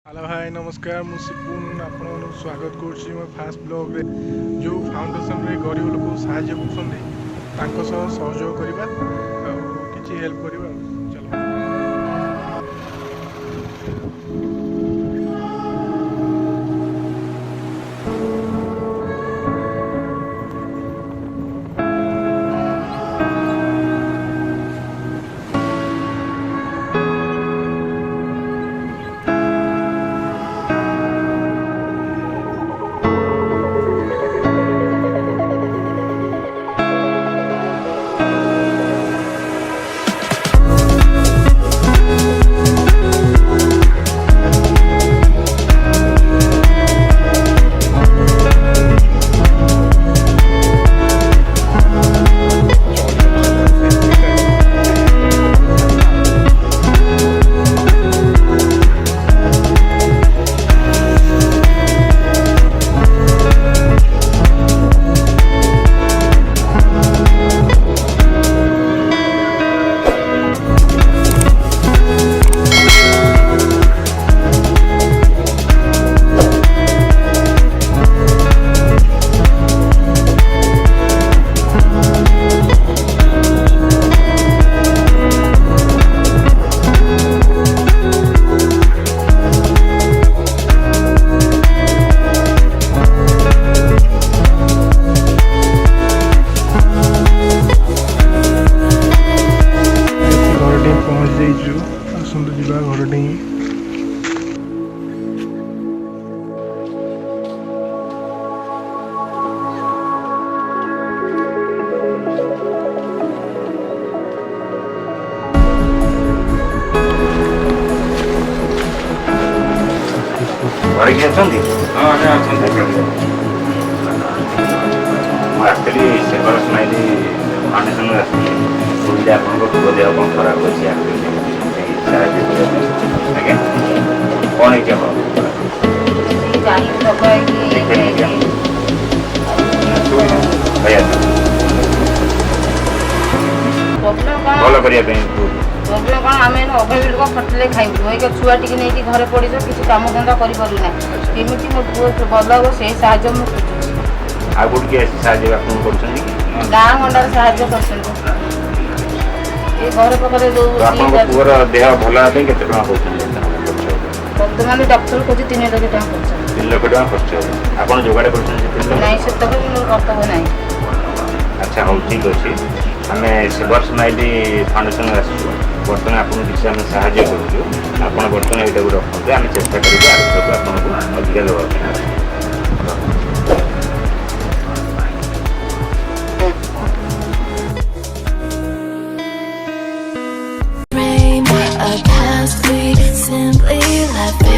Hello hi नमस्कार मु सिपुन आपण स्वागत करुच्ची मो फास्ट ब्लॉग रे जो फाउंडेशन रे गरीब लोक साहाय्य कर सहयोग करवा किसी हेल्प करवा चलो एक्चुअली सेवर स्माइली फाउंडेशन शुणिले आप देह कौन खराब अच्छे आज्ञा कौन भल करने प्रोब्लेम कौन आम अभावी लोक खटले खाइबू एक छुआ टी नहीं घरे पड़ी किसी कम धंदा करना केमी मो पुओ भल हम से साहय मुझे गाँ गंडार साहय कर घर पाखे जो पुअर देह भल बर्तमान डॉक्टर खोज 3 लाख टका खर्च 3 लाख टका खर्च आप जोगाड़ कर्तव्य ना। अच्छा हाँ ठीक अच्छे आम सिल्वर स्माइली फाउंडेशन बर्तमान आपको किसी आम साहय करूँ बर्तमान यहाँ रखते आम चेष्टा करें आपको अधिका देवा simply left